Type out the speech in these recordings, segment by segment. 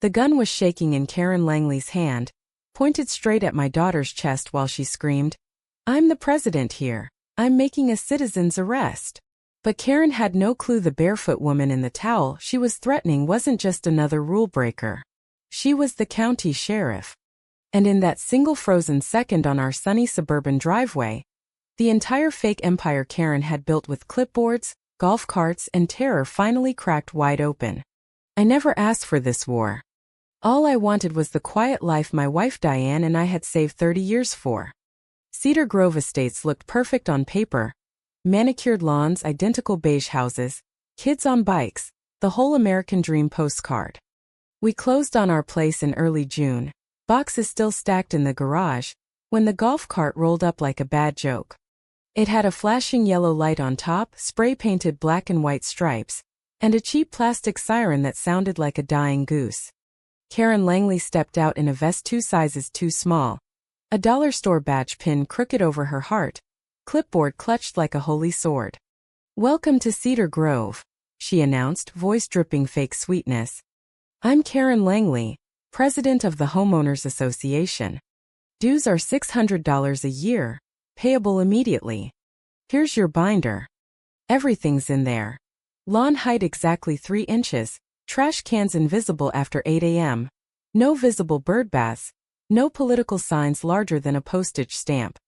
The gun was shaking in Karen Langley's hand, pointed straight at my daughter's chest while she screamed, "I'm the president here. I'm making a citizen's arrest." But Karen had no clue the barefoot woman in the towel she was threatening wasn't just another rule breaker. She was the county sheriff. And in that single frozen second on our sunny suburban driveway, the entire fake empire Karen had built with clipboards, golf carts, and terror finally cracked wide open. I never asked for this war. All I wanted was the quiet life my wife Diane and I had saved 30 years for. Cedar Grove Estates looked perfect on paper. Manicured lawns, identical beige houses, kids on bikes, the whole American dream postcard. We closed on our place in early June, boxes still stacked in the garage, when the golf cart rolled up like a bad joke. It had a flashing yellow light on top, spray-painted black and white stripes, and a cheap plastic siren that sounded like a dying goose. Karen Langley stepped out in a vest 2 sizes too small, a dollar store badge pinned crooked over her heart, clipboard clutched like a holy sword. "Welcome to Cedar Grove," she announced, voice dripping fake sweetness. "I'm Karen Langley, president of the Homeowners Association. Dues are $600 a year, payable immediately. Here's your binder. Everything's in there. Lawn height exactly 3 inches, trash cans invisible after 8 a.m., no visible bird baths, no political signs larger than a postage stamp.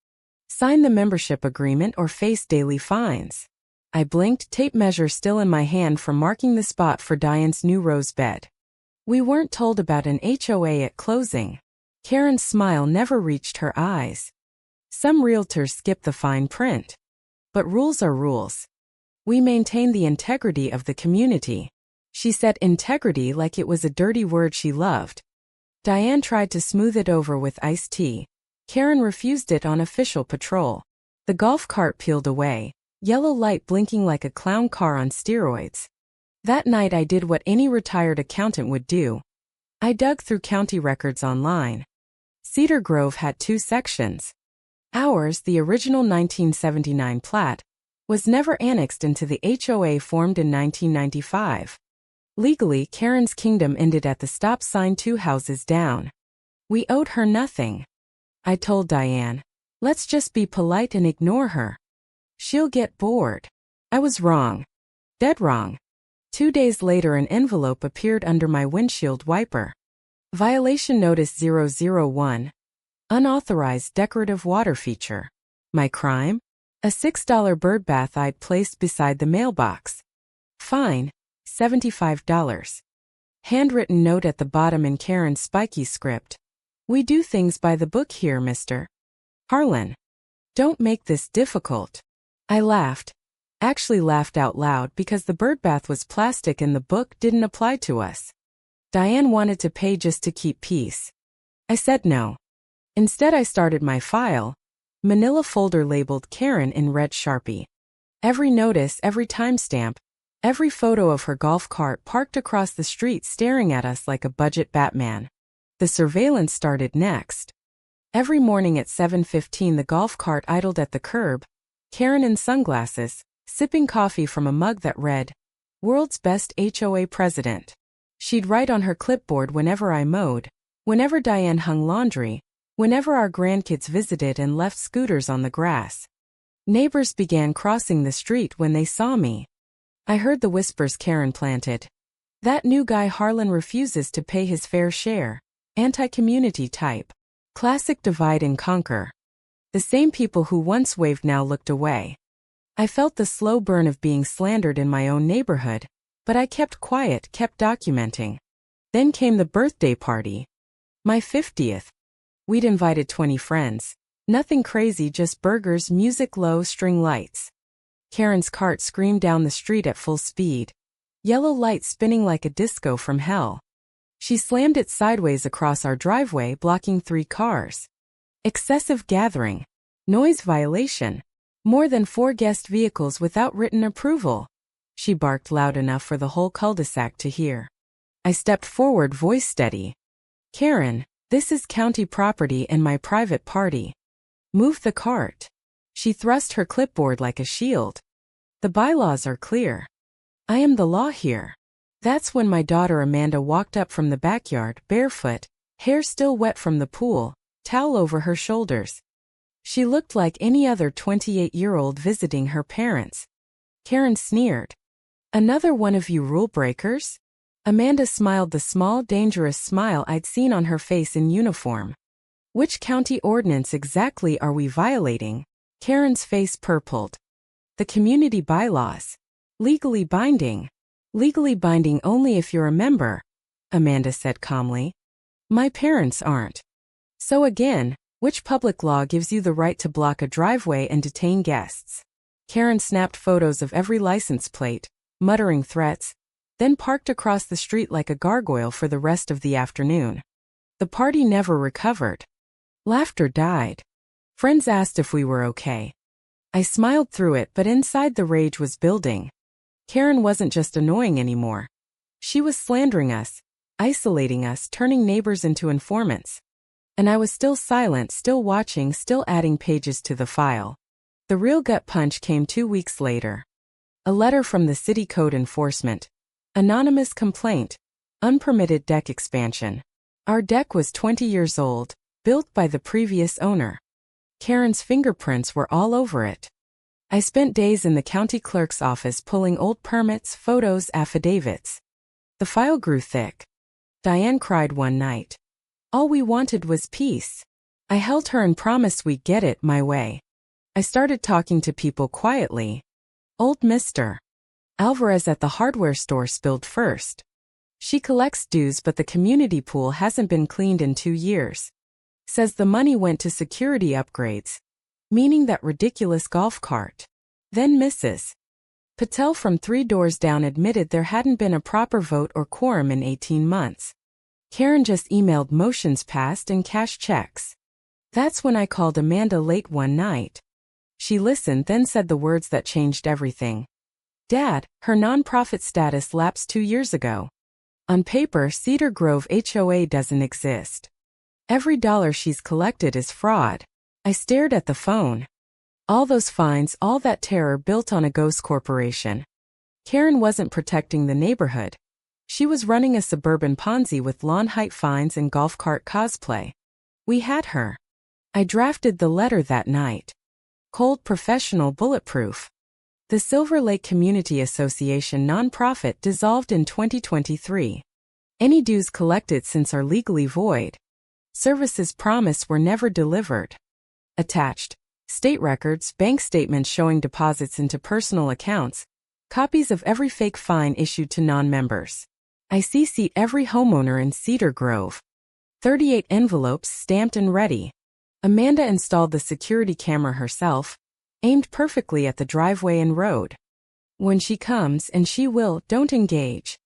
Sign the membership agreement or face daily fines." I blinked, tape measure still in my hand from marking the spot for Diane's new rose bed. We weren't told about an HOA at closing. Karen's smile never reached her eyes. Some realtors skip the fine print. But rules are rules. We maintain the integrity of the community. She said integrity like it was a dirty word she loved. Diane tried to smooth it over with iced tea. Karen refused it on official patrol. The golf cart peeled away, yellow light blinking like a clown car on steroids. That night I did what any retired accountant would do. I dug through county records online. Cedar Grove had 2 sections. Ours, the original 1979 plat, was never annexed into the HOA formed in 1995. Legally, Karen's kingdom ended at the stop sign 2 houses down. We owed her nothing. I told Diane, "Let's just be polite and ignore her. She'll get bored." I was wrong. Dead wrong. 2 days later an envelope appeared under my windshield wiper. Violation Notice 001. Unauthorized decorative water feature. My crime? A $6 bird bath I'd placed beside the mailbox. Fine, $75. Handwritten note at the bottom in Karen's spiky script. "We do things by the book here, Mr. Harlan. Don't make this difficult." I laughed. Actually laughed out loud because the birdbath was plastic and the book didn't apply to us. Diane wanted to pay just to keep peace. I said no. Instead I started my file, manila folder labeled Karen in red Sharpie. Every notice, every timestamp, every photo of her golf cart parked across the street staring at us like a budget Batman. The surveillance started next. Every morning at 7:15 the golf cart idled at the curb, Karen in sunglasses, sipping coffee from a mug that read, "World's Best HOA President." She'd write on her clipboard whenever I mowed, whenever Diane hung laundry, whenever our grandkids visited and left scooters on the grass. Neighbors began crossing the street when they saw me. I heard the whispers Karen planted. "That new guy Harlan refuses to pay his fair share. Anti-community type. Classic divide and conquer." The same people who once waved now looked away. I felt the slow burn of being slandered in my own neighborhood, but I kept quiet, kept documenting. Then came the birthday party. My 50th. We'd invited 20 friends. Nothing crazy, just burgers, music low, string lights. Karen's cart screamed down the street at full speed. Yellow light spinning like a disco from hell. She slammed it sideways across our driveway, blocking 3 cars. Excessive gathering. Noise violation. More than 4 guest vehicles without written approval. She barked loud enough for the whole cul-de-sac to hear. I stepped forward, voice steady. "Karen, this is county property and my private party. Move the cart." She thrust her clipboard like a shield. "The bylaws are clear. I am the law here. That's when my daughter Amanda walked up from the backyard, barefoot, hair still wet from the pool, towel over her shoulders. She looked like any other 28-year-old visiting her parents. Karen sneered. Another one of you rule breakers? Amanda smiled the small, dangerous smile I'd seen on her face in uniform. Which county ordinance exactly are we violating? Karen's face purpled. The community bylaws. Legally binding. Legally binding only if you're a member, Amanda said calmly. My parents aren't. So again, which public law gives you the right to block a driveway and detain guests? Karen snapped photos of every license plate, muttering threats, then parked across the street like a gargoyle for the rest of the afternoon. The party never recovered. Laughter died. Friends asked if we were okay. I smiled through it, but inside the rage was building. Karen wasn't just annoying anymore. She was slandering us, isolating us, turning neighbors into informants. And I was still silent, still watching, still adding pages to the file. The real gut punch came 2 weeks later. A letter from the city code enforcement. Anonymous complaint. Unpermitted deck expansion. Our deck was 20 years old, built by the previous owner. Karen's fingerprints were all over it. I spent days in the county clerk's office pulling old permits, photos, affidavits. The file grew thick. Diane cried one night. All we wanted was peace. I held her and promised we'd get it my way. I started talking to people quietly. Old Mr. Alvarez at the hardware store spilled first. She collects dues, but the community pool hasn't been cleaned in 2 years. Says the money went to security upgrades. Meaning that ridiculous golf cart. Then Mrs. Patel from 3 doors down admitted there hadn't been a proper vote or quorum in 18 months. Karen just emailed motions passed and cashed checks. That's when I called Amanda late one night. She listened, then said the words that changed everything. Dad, her nonprofit status lapsed 2 years ago. On paper, Cedar Grove HOA doesn't exist. Every dollar she's collected is fraud. I stared at the phone. All those fines, all that terror built on a ghost corporation. Karen wasn't protecting the neighborhood. She was running a suburban Ponzi with lawn height fines and golf cart cosplay. We had her. I drafted the letter that night. Cold, professional, bulletproof. The Silver Lake Community Association nonprofit dissolved in 2023. Any dues collected since are legally void. Services promised were never delivered. Attached. State records, bank statements showing deposits into personal accounts, copies of every fake fine issued to non-members. I CC'd every homeowner in Cedar Grove. 38 envelopes stamped and ready. Amanda installed the security camera herself, aimed perfectly at the driveway and road. When she comes, and she will, don't engage.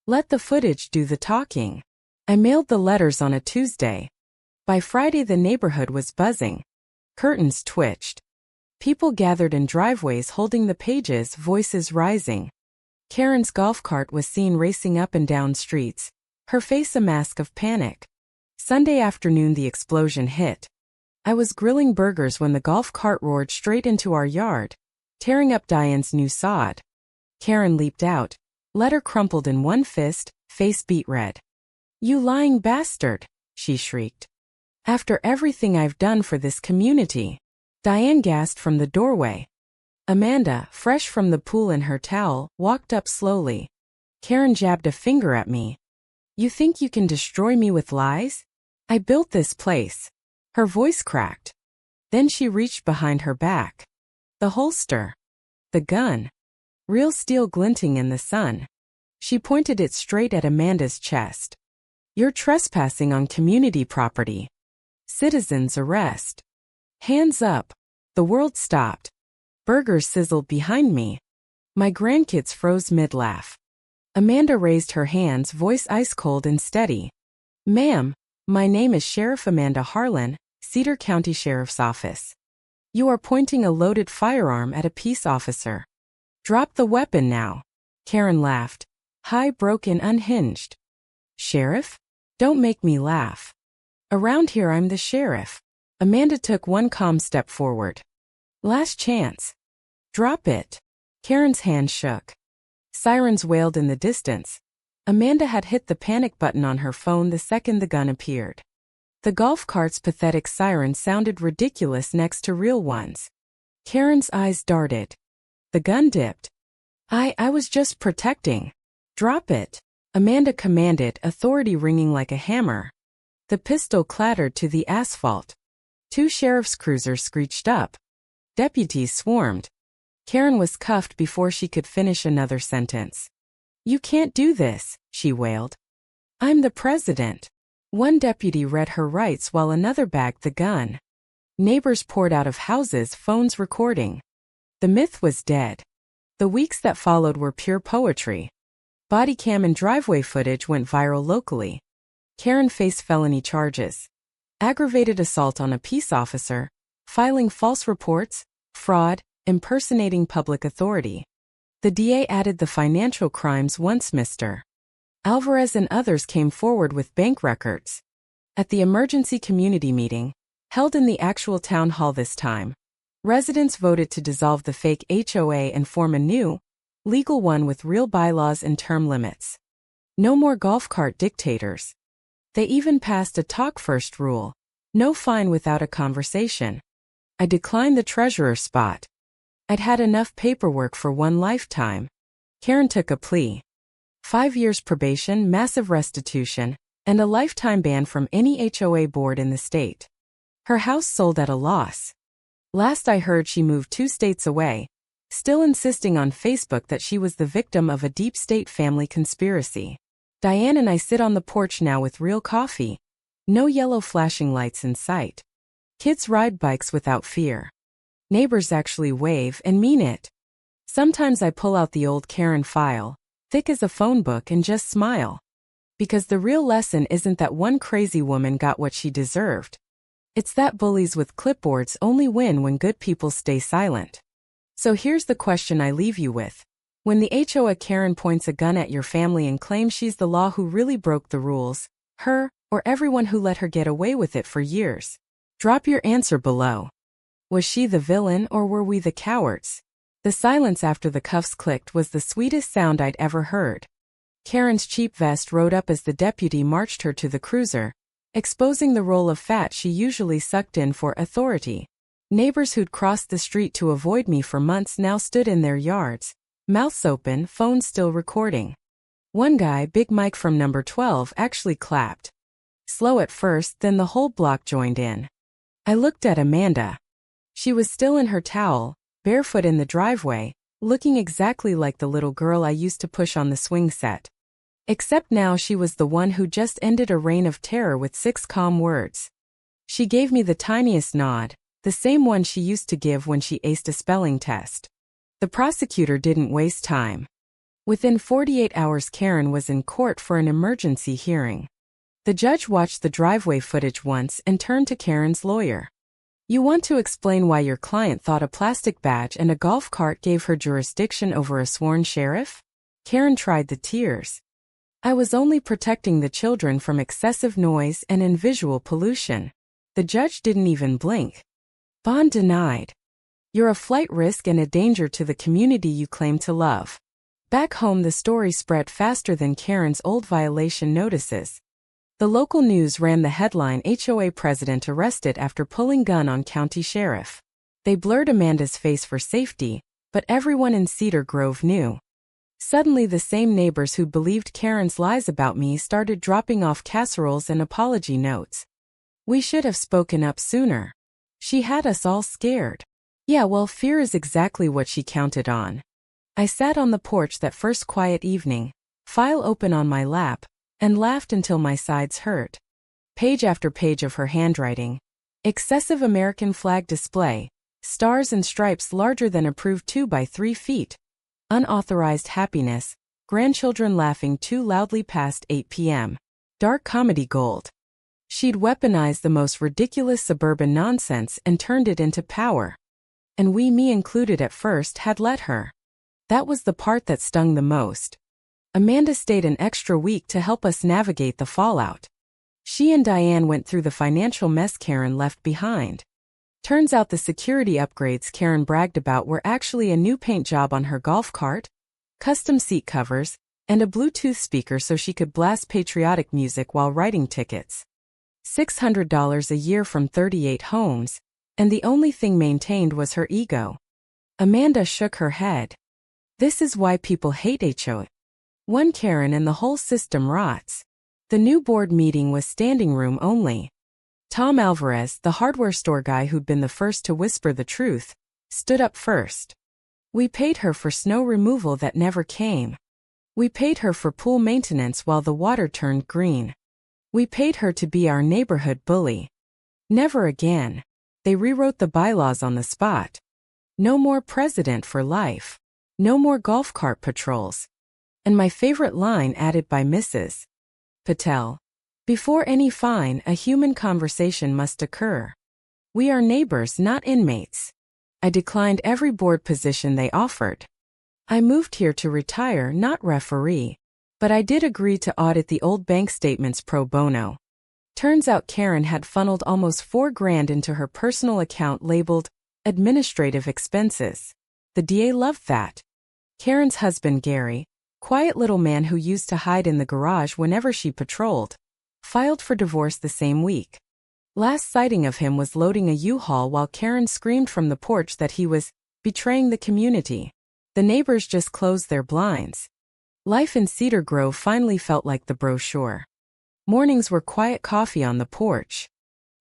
Let the footage do the talking. I mailed the letters on a Tuesday. By Friday the neighborhood was buzzing. Curtains twitched. People gathered in driveways holding the pages, voices rising. Karen's golf cart was seen racing up and down streets, her face a mask of panic. Sunday afternoon the explosion hit. I was grilling burgers when the golf cart roared straight into our yard, tearing up Diane's new sod. Karen leaped out, letter crumpled in one fist, face beet red. You lying bastard, she shrieked. After everything I've done for this community. Diane gasped from the doorway. Amanda, fresh from the pool in her towel, walked up slowly. Karen jabbed a finger at me. You think you can destroy me with lies? I built this place. Her voice cracked. Then she reached behind her back. The holster. The gun. Real steel glinting in the sun. She pointed it straight at Amanda's chest. You're trespassing on community property. Citizens arrest. Hands up. The world stopped. Burgers sizzled behind me. My grandkids froze mid-laugh. Amanda raised her hands, voice ice-cold and steady. Ma'am, my name is Sheriff Amanda Harlan, Cedar County Sheriff's Office. You are pointing a loaded firearm at a peace officer. Drop the weapon now. Karen laughed. High, broken, unhinged. Sheriff? Don't make me laugh. Around here I'm the sheriff. Amanda took one calm step forward. Last chance. Drop it. Karen's hand shook. Sirens wailed in the distance. Amanda had hit the panic button on her phone the second the gun appeared. The golf cart's pathetic siren sounded ridiculous next to real ones. Karen's eyes darted. The gun dipped. I was just protecting. Drop it. Amanda commanded, authority ringing like a hammer. The pistol clattered to the asphalt. 2 sheriff's cruisers screeched up. Deputies swarmed. Karen was cuffed before she could finish another sentence. "You can't do this," she wailed. "I'm the president." One deputy read her rights while another bagged the gun. Neighbors poured out of houses, phones recording. The myth was dead. The weeks that followed were pure poetry. Body cam and driveway footage went viral locally. Karen faced felony charges. Aggravated assault on a peace officer, filing false reports, fraud, impersonating public authority. The DA added the financial crimes once Mr. Alvarez and others came forward with bank records. At the emergency community meeting, held in the actual town hall this time, residents voted to dissolve the fake HOA and form a new, legal one with real bylaws and term limits. No more golf cart dictators. They even passed a talk first rule. No fine without a conversation. I declined the treasurer spot. I'd had enough paperwork for one lifetime. Karen took a plea. 5 years probation, massive restitution, and a lifetime ban from any HOA board in the state. Her house sold at a loss. Last I heard, she moved 2 states away, still insisting on Facebook that she was the victim of a deep state family conspiracy. Diane and I sit on the porch now with real coffee. No yellow flashing lights in sight. Kids ride bikes without fear. Neighbors actually wave and mean it. Sometimes I pull out the old Karen file, thick as a phone book, and just smile. Because the real lesson isn't that one crazy woman got what she deserved. It's that bullies with clipboards only win when good people stay silent. So here's the question I leave you with. When the HOA Karen points a gun at your family and claims she's the law, who really broke the rules, her, or everyone who let her get away with it for years? Drop your answer below. Was she the villain, or were we the cowards? The silence after the cuffs clicked was the sweetest sound I'd ever heard. Karen's cheap vest rode up as the deputy marched her to the cruiser, exposing the roll of fat she usually sucked in for authority. Neighbors who'd crossed the street to avoid me for months now stood in their yards, mouths open, phones still recording. One guy, Big Mike from number 12, actually clapped. Slow at first, then the whole block joined in. I looked at Amanda. She was still in her towel, barefoot in the driveway, looking exactly like the little girl I used to push on the swing set. Except now she was the one who just ended a reign of terror with 6 calm words. She gave me the tiniest nod, the same one she used to give when she aced a spelling test. The prosecutor didn't waste time. Within 48 hours, Karen was in court for an emergency hearing. The judge watched the driveway footage once and turned to Karen's lawyer. "You want to explain why your client thought a plastic badge and a golf cart gave her jurisdiction over a sworn sheriff?" Karen tried the tears. "I was only protecting the children from excessive noise and visual pollution." The judge didn't even blink. "Bond denied. You're a flight risk and a danger to the community you claim to love." Back home, the story spread faster than Karen's old violation notices. The local news ran the headline, "HOA president arrested after pulling gun on county sheriff." They blurred Amanda's face for safety, but everyone in Cedar Grove knew. Suddenly, the same neighbors who believed Karen's lies about me started dropping off casseroles and apology notes. "We should have spoken up sooner. She had us all scared." Yeah, well, fear is exactly what she counted on. I sat on the porch that first quiet evening, file open on my lap, and laughed until my sides hurt. Page after page of her handwriting. Excessive American flag display, stars and stripes larger than approved 2 by 3 feet. Unauthorized happiness, grandchildren laughing too loudly past 8 p.m. Dark comedy gold. She'd weaponized the most ridiculous suburban nonsense and turned it into power. And we, me included at first, had let her. That was the part that stung the most. Amanda stayed an extra week to help us navigate the fallout. She and Diane went through the financial mess Karen left behind. Turns out the security upgrades Karen bragged about were actually a new paint job on her golf cart, custom seat covers, and a Bluetooth speaker so she could blast patriotic music while writing tickets. $600 a year from 38 homes, and the only thing maintained was her ego. Amanda shook her head. This is why people hate HOA. One Karen and the whole system rots. The new board meeting was standing room only. Tom Alvarez, the hardware store guy who'd been the first to whisper the truth, stood up first. We paid her for snow removal that never came. We paid her for pool maintenance while the water turned green. We paid her to be our neighborhood bully. Never again. They rewrote the bylaws on the spot. No more president for life. No more golf cart patrols. And my favorite line added by Mrs. Patel. Before any fine, a human conversation must occur. We are neighbors, not inmates. I declined every board position they offered. I moved here to retire, not referee. But I did agree to audit the old bank statements pro bono. Turns out Karen had funneled almost $4,000 into her personal account labeled administrative expenses. The DA loved that. Karen's husband Gary, quiet little man who used to hide in the garage whenever she patrolled, filed for divorce the same week. Last sighting of him was loading a U-Haul while Karen screamed from the porch that he was betraying the community. The neighbors just closed their blinds. Life in Cedar Grove finally felt like the brochure. Mornings were quiet coffee on the porch.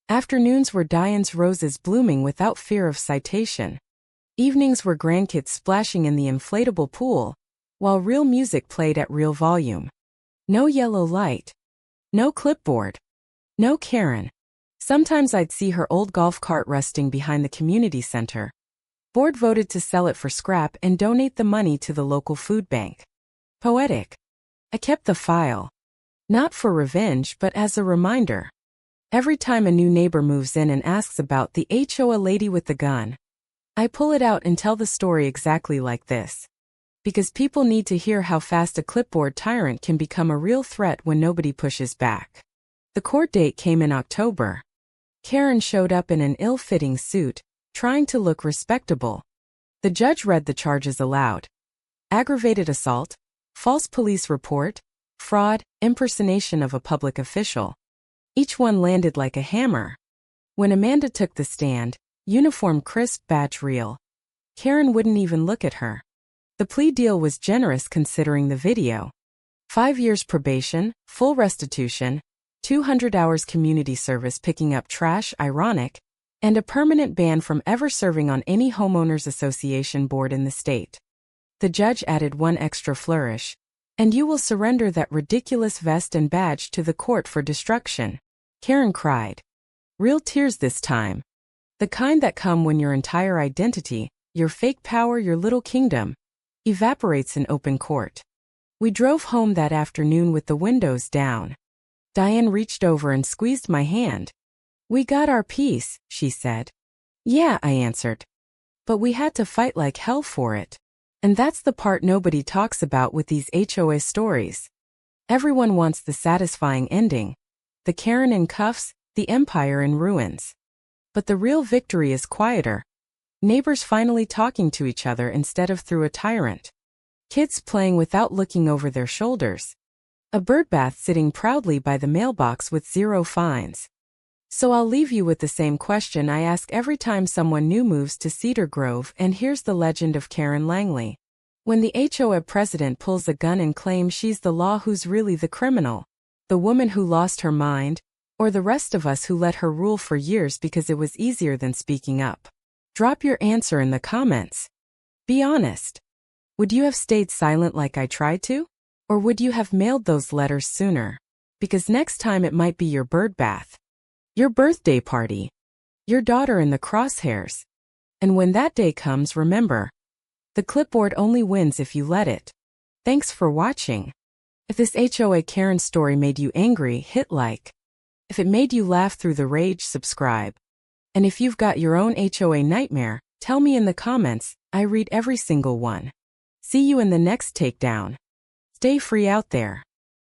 Afternoons were Diane's roses blooming without fear of citation. Evenings were grandkids splashing in the inflatable pool, while real music played at real volume. No yellow light. No clipboard. No Karen. Sometimes I'd see her old golf cart resting behind the community center. Board voted to sell it for scrap and donate the money to the local food bank. Poetic. I kept the file. Not for revenge, but as a reminder. Every time a new neighbor moves in and asks about the HOA lady with the gun, I pull it out and tell the story exactly like this. Because people need to hear how fast a clipboard tyrant can become a real threat when nobody pushes back. The court date came in October. Karen showed up in an ill-fitting suit, trying to look respectable. The judge read the charges aloud. Aggravated assault, false police report, fraud, impersonation of a public official. Each one landed like a hammer. When Amanda took the stand, uniform crisp, badge real, Karen wouldn't even look at her. The plea deal was generous considering the video. 5 years probation, full restitution, 200 hours community service picking up trash, ironic, and a permanent ban from ever serving on any homeowners association board in the state. The judge added one extra flourish. And you will surrender that ridiculous vest and badge to the court for destruction. Karen cried. Real tears this time. The kind that come when your entire identity, your fake power, your little kingdom, evaporates in open court. We drove home that afternoon with the windows down. Diane reached over and squeezed my hand. We got our peace, she said. Yeah, I answered. But we had to fight like hell for it. And that's the part nobody talks about with these HOA stories. Everyone wants the satisfying ending. The Karen in cuffs, the empire in ruins. But the real victory is quieter. Neighbors finally talking to each other instead of through a tyrant. Kids playing without looking over their shoulders. A birdbath sitting proudly by the mailbox with 0 fines. So I'll leave you with the same question I ask every time someone new moves to Cedar Grove, and here's the legend of Karen Langley. When the HOA president pulls a gun and claims she's the law, who's really the criminal? The woman who lost her mind, or the rest of us who let her rule for years because it was easier than speaking up? Drop your answer in the comments. Be honest. Would you have stayed silent like I tried to? Or would you have mailed those letters sooner? Because next time it might be your birdbath, your birthday party, your daughter in the crosshairs. And when that day comes, remember, the clipboard only wins if you let it. Thanks for watching. If this HOA Karen story made you angry, hit like. If it made you laugh through the rage, subscribe. And if you've got your own HOA nightmare, tell me in the comments. I read every single one. See you in the next takedown. Stay free out there.